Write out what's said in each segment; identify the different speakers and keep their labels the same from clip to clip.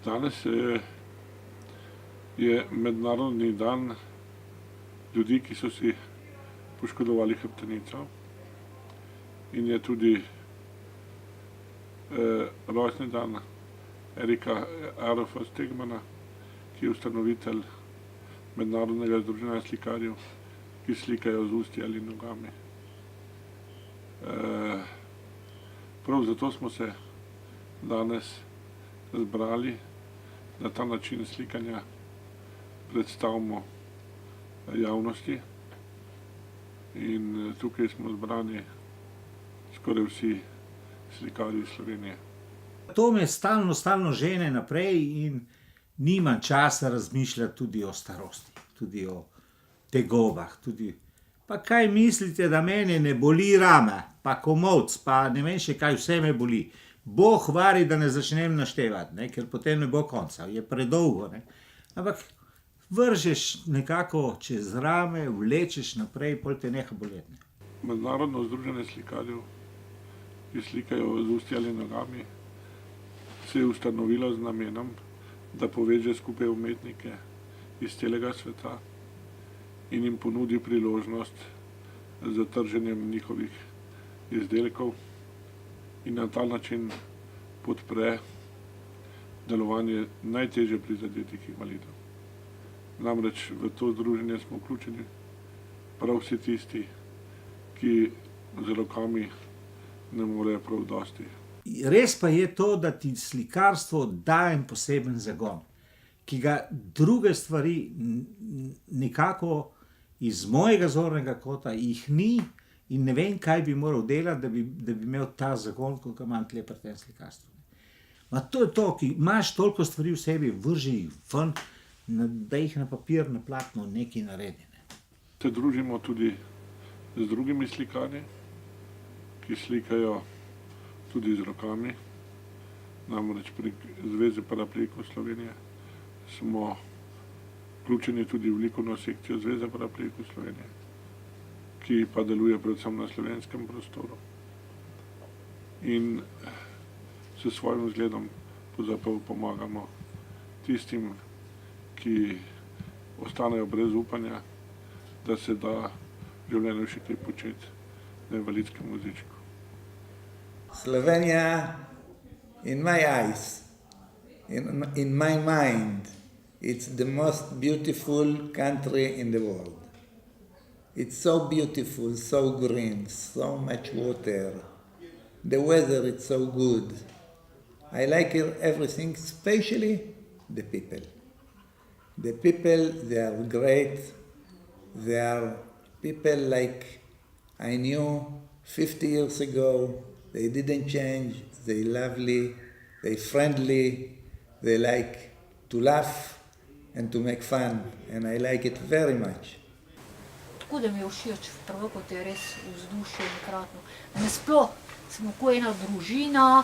Speaker 1: Danes je mednarodni dan ljudi, ki so si poškodovali hrbtenico, in je tudi rojstni dan Erika Arofa Stegmana, ki je ustanovitelj Mednarodnega združenja slikarjev, ki slikajo z usti ali nogami. Prav zato smo se danes zbrali, da ta način slikanja predstavimo javnosti, in tukaj smo zbrani skoraj vsi slikarji Slovenije.
Speaker 2: To me stalno žene naprej in nimam časa razmišljati tudi o starosti, tudi o tegobah, pa kaj mislite, da mene ne boli rama, pa komolc, pa ne vem še kaj vse me boli. Bog vari, da ne začnem naštevati, ne, ker potem ne bo konca, je predolgo, ne. Ampak vržeš nekako čez rame, vlečeš naprej, pol te neha boleti.
Speaker 1: Mednarodno združenje slikarjev, ki slikajo z usti ali nogami, se je ustanovilo z namenom, da poveže skupaj umetnike iz celega sveta in jim ponudi priložnost za trženjem njihovih izdelkov in na ta način podpre delovanje najtežje prizadetih invalidov. Namreč v to združenje smo vključeni prav vsi tisti, ki z rokami ne morejo prav dosti.
Speaker 2: Res pa je to, da ti slikarstvo daje en poseben zagon, ki ga druge stvari nekako iz mojega zornega kota jih ni, in ne vem, kaj bi moral delati, da bi imel ta zagon, kot ga imam tule pri tem slikarstvu. Ma to je to, ki imaš toliko stvari v sebi, vrži jih ven, da jih na papir, na platno nekaj naredi.
Speaker 1: Se družimo tudi z drugimi slikarji, ki slikajo tudi z rokami. Namreč pri Zvezi paraplegikov Slovenije smo vključeni tudi v likovno sekcijo Zveze paraplegikov Slovenije, ki pa deluje predvsem na slovenskem prostoru. In s svojim vzgledom pravzaprav pomagamo tistim, ki ostanejo brez upanja, da se da v življenju še kaj početi na invalidskem vozičku.
Speaker 3: Slovenia, in my eyes, in my mind, it's the most beautiful country in the world. It's so beautiful, so green, so much water. The weather is so good. I like everything, especially the people. The people, they are great. They are people like I knew 50 years ago. They didn't change. They lovely, they friendly. They like to laugh and to make fun. And I like it very much.
Speaker 4: Tako da mi je všeč, prvo kot je res vzdušje enkratno. Nasploh smo kot ena družina,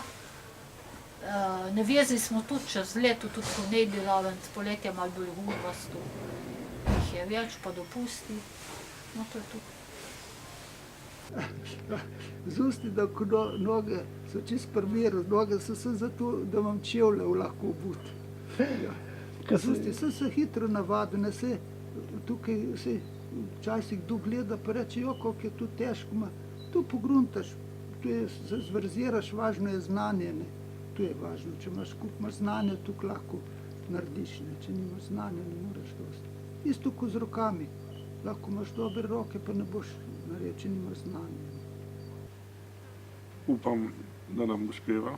Speaker 4: navezani smo tudi čez leto, tudi ko ne delavent, poletje malo bolj gurbasto, jih je več, pa dopusti, no to je to.
Speaker 5: Z usti, da noge so čisto primerno, noge so se zato, da imam čevljev lahko obuti. Z usti sem se hitro navadil, ne se tukaj se včasih kdo gleda pa reče, jo, koliko je to težko, tu pogruntaš, tu se zverziraš, važno je znanje, ne. Tu je važno, če imaš znanje, tukaj lahko narediš, ne. Če nimaš znanja, ne moreš dosti. Isto kot z rokami, lahko imaš dobre roke, pa ne boš naredil, če nimaš znanja.
Speaker 1: Upam, da nam uspeva.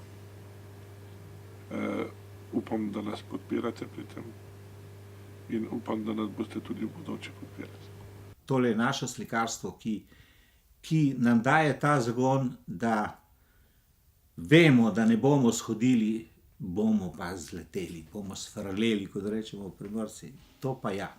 Speaker 1: Upam, da nas podpirate pri tem in upam, da nas boste tudi v bodoče podpirali.
Speaker 2: Tole je naše slikarstvo, ki nam daje ta zagon, da vemo, da ne bomo shodili, bomo pa zleteli, bomo sfrleli, kot rečemo Primorci. To pa ja.